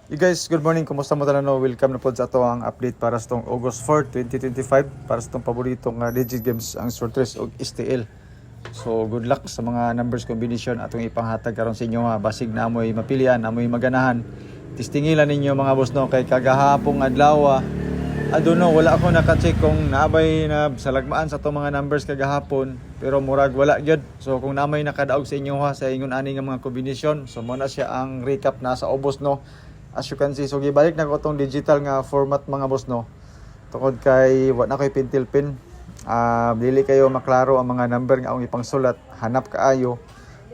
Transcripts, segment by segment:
You guys, good morning. Kumusta mo tanan? Welcome na po sa ato ang update para sa tong August 4, 2025 para sa tong paboritong Digit Games ang Sortress og STL. So, good luck sa mga numbers combination atong ipanghatag karon sa inyo ha. Basig na amoy mapilian, amoy maganahan. Tistingilan ninyo mga boss no kay kagahapong adlaw aduno wala ako naka-check kung naabay na salagmaan sa atong mga numbers kagahapon pero murag wala gyud. So kung namay nakadaog sa inyo ha sa ingon ani nga mga combination, so mo na siya ang recap na sa ubos no. As you can see, so gibalik na ko tong digital nga format mga boss no. Tungod kay wa na koy pentel pen. Dili kayo maklaro ang mga number nga akong ipangsulat, hanap kaayo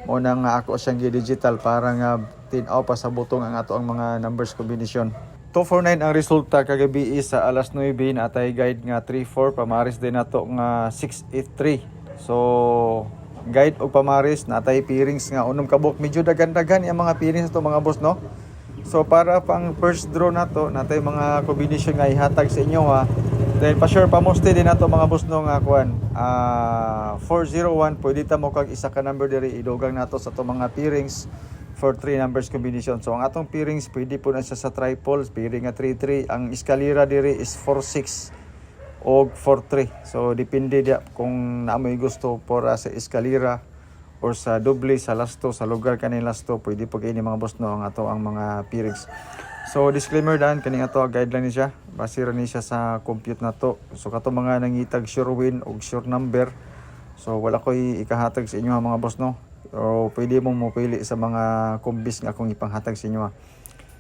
mo nang ako siyang gi-digital para nga tin-aw pa sa butong ang ato ang mga numbers combination. 249 ang resulta kagabi sa alas 9 na atay guide nga 34 pamaris din nato nga 683. So guide og pamaris natay pairings nga unom kabuk, medyo dagan-dagan ang mga pairings to mga boss no. So para pang first draw nato natay mga combination nga ihatag sa inyo ha. Then pa sure pa moste din nato mga boss no nga kuan 401 pwede ta mo kag isa ka number diri idugang nato sa to mga pairings for 3 numbers combination. So ang atong pairings pwede po na siya sa triple pairing nga 33, ang eskalera diri is 46 o 43. So depende dia kung naamoy gusto para sa eskalera or sa doble sa lasto sa lugar kanil lasto pwede pag ini mga boss no ang ato ang mga pairings. So disclaimer dan kaning ato guideline ni siya base ra ni siya sa compute nato. So kato mga nangitag sure win og sure number, so wala koy ikahatag sa inyo mga boss no. O pwede mong mopili sa mga combis nga akong ipanghatag sa inyo.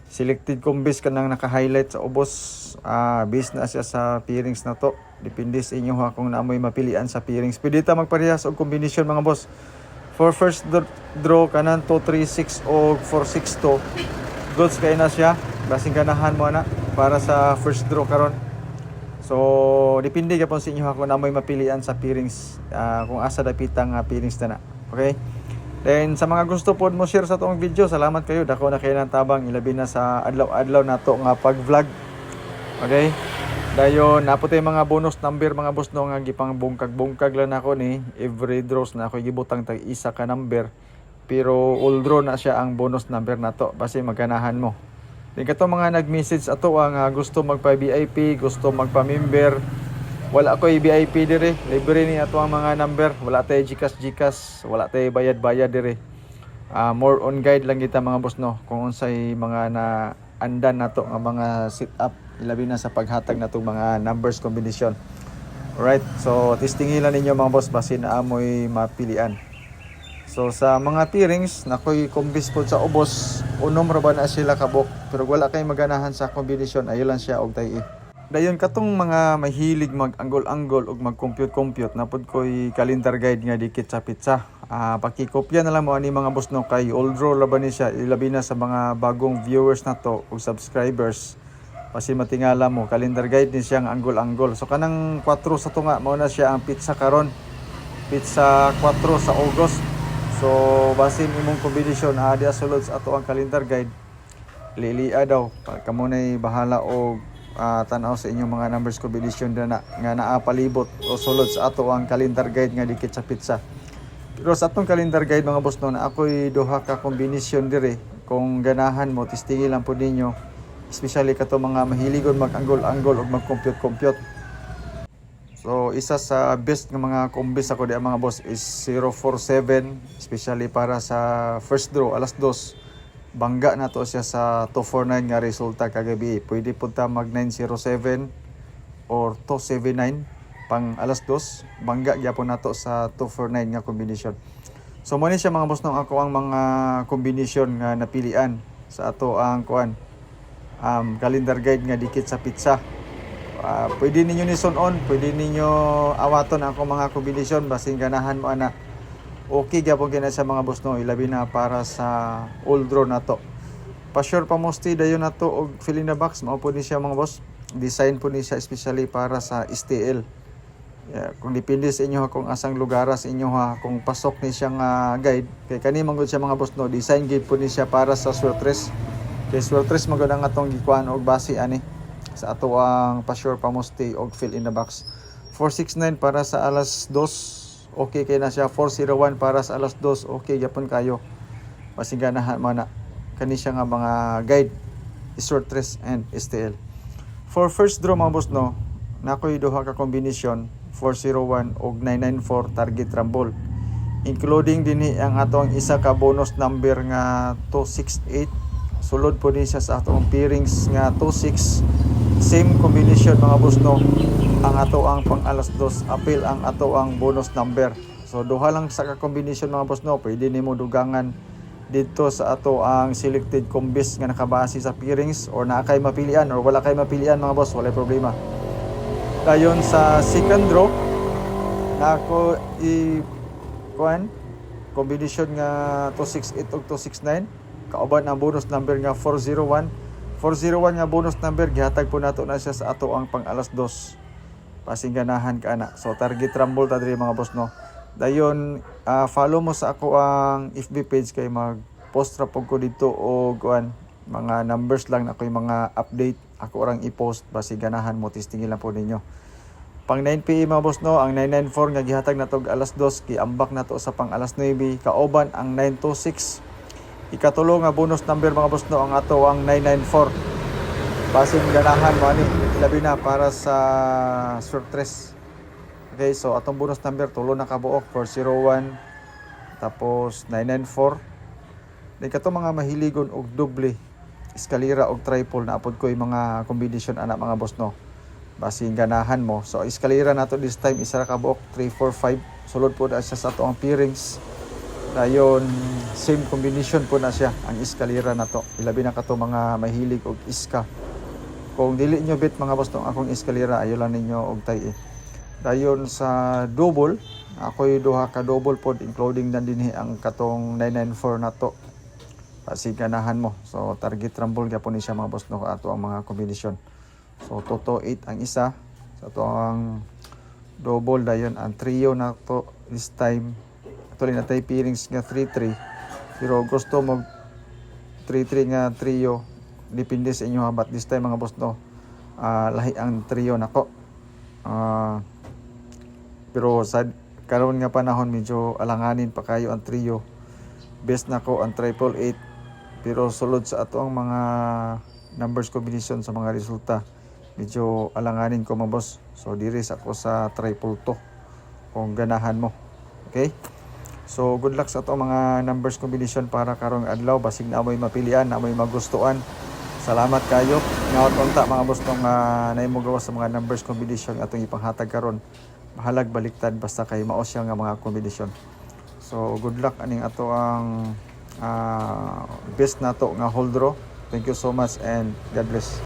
Selected combis kanang naka-highlight sa ubos, based na siya sa pairings na to. Depende sa inyo ha kung naamoy mapilian sa pairings. Pwede ta magparehas og combination mga boss. For first draw kanan 236 o 462. Goods kay na siya. Basing ganahan mo na para sa first draw karon. So depende gyapon sa inyo ha kung naamoy mapilian sa pairings, kung asa dapitang pairings na. Okay? Then sa mga gusto pod mo share sa tong video, salamat kayo. Dako na kayo ng tabang ilabi na sa adlaw-adlaw nato nga pag-vlog. Okay? Dayon napo tay mga bonus number mga boss no nga gipang bungkag-bungkag lang nako ni every draws na ako gibutang tag isa ka number. Pero all draw na siya ang bonus number nato base maganahan mo. Then kato mga nag-message ato ang gusto magpa-VIP, gusto magpa-member. Wala ko VIP dire, libre ni ato ang mga number, wala tay GCash, wala tay bayad-bayad dire. More on guide lang kita mga boss no, kung unsay mga na andan nato nga mga sit up ilabi na sa paghatag natong mga numbers combination. Alright, so testingilan ninyo mga boss base na amoy mapilian. So sa mga pairings nakoy combis pod sa ubos, unom ra ba na sila kabok, pero wala kay maganahan sa combination, ayo lang siya og tay. Dayon katong mga mahilig mag-anggol-anggol ug mag-compute-compute napod koy calendar guide nga dikit sa pizza. Pakikopya na lang mo ani mga boss no kay all draw laban ni siya ilabi na sa mga bagong viewers na to ug subscribers. Kasi matingala mo calendar guide ni siya ang anggol-anggol. So kanang 4 sa tunga mao na siya ang pizza karon. Pizza 4 sa August. So basin imong combination dia sulod sa ato ang calendar guide. Lilia daw kamo nay bahala og tanaw sa inyong mga numbers combination na nga naapalibot o sulod sa ato ang calendar guide nga dikit sa pizza. Pero sa atong calendar guide mga boss no na ako'y duha ka combination dire kung ganahan mo tistingil lang po ninyo, especially kato mga mahiligon mag-anggol-anggol o mag-compute-compute. So isa sa best nga mga combis ako di mga boss is 047, especially para sa first draw alas 2. Bangga na to siya sa 249 nga resulta kagabi. Pwede po ta mag 907 or 279 pang alas 2. Bangga gyapon nato sa 249 nga combination. So mo ni siya mga boss nung ako ang mga combination nga napilian sa ato ang kuan calendar guide nga dikit sa pizza. Pwede ninyo ni on, pwede ninyo awaton ako mga combination basing ganahan mo ana. Okay gyapon kina sa mga boss no ilabi na para sa all draw nato. Pa sure pa mosti dayon nato og fill in the box mao po ni siya mga boss. Design po ni siya especially para sa STL. Kung depende sa inyo kung asang lugar sa inyo ha kung pasok ni siya nga guide kay kani man gud siya mga boss no design gid po ni siya para sa Sortress. Kay Sortress magud ang atong gikuan og base ani sa ato ang pa sure pa mosti og fill in the box. 469 para sa alas 2. Okay kay na siya. 401 para sa alas 2. Okay gyapon kayo. Pasiganahan man na kani siya nga mga guide short trace and STL. For first draw mga boss no, nakoy duha ka kombinasyon 401 ug 994 target rumble. Including dinhi ang atong isa ka bonus number nga 268. Sulod po din siya sa atong pairings nga 26. Same combination mga boss no. Ang ato ang pang alas 2 appeal ang ato ang bonus number. So duha lang sa ka combination mga boss no, pwede nimo dugangan dito sa ato ang selected combis nga nakabase sa pairings or naa kay mapilian or wala kay mapilian mga boss, wala problema. Dayon sa second draw na ako kuan combination nga 268 ug 269 kauban ang bonus number nga 401. 401 nga bonus number gihatag po nato na siya sa ato ang pang alas 2 pasingganahan ka ana. So target rumble ta diri mga boss no. Dayon follow mo sa ako ang FB page kay mag-post ra pug ko dito og kuan mga numbers lang na ako'y mga update ako orang i-post basi ganahan mo testingin lang po ninyo. Pang 9 PM mga boss no, ang 994 nga gihatag nato og alas 2 giambak nato sa pang alas 9 kauban ang 926. Ikatulo nga bonus number mga boss no, ang ato ang 994. Basin ganahan mo ani labi na para sa short trace. Okay, so atong bonus number tulo na kabuok 401 tapos 994. Di kato mga mahiligon og doble, eskalera og triple na apod ko yung mga combination ana mga boss no. Basin ganahan mo. So eskalera nato this time isa ra kabuok 345. Sulod po na siya sa ato ang pairings. Dayon same combination po na siya ang eskalera nato. Ilabi na kato mga mahilig og iska. Kung dili nyo bet mga boss no akong eskalera ayo lang ninyo og tay Dayon sa double, ako'y duha ka double pod including nan dinhi ang katong 994 nato. Pasiganahan mo. So target rumble gyapon ni siya mga boss no ato ang mga combination. So toto 8 ang isa. So ato ang double dayon ang trio nato this time. Actually natay pairings nga 3-3. Pero gusto mo 3-3 nga trio depende sa inyo ha, but this time mga boss no lahi ang trio nako. Pero sa karon nga panahon medyo alanganin pa kayo ang trio. Best nako ang 888. Pero sulod sa ato ang mga numbers combination sa mga resulta, medyo alanganin ko mga boss. So diri ako sa 222 kung ganahan mo. Okay? So good luck sa ato mga numbers combination para karong adlaw basig na amoy mapilian, na amoy magustuhan. Salamat kayo. Ngawat unta mga boss tong naimo gawas sa mga numbers combination atong ipanghatag karon. Mahalag baliktad basta kay mao siya nga mga kombinasyon. So good luck aning ato ang best nato nga hold draw. Thank you so much and God bless.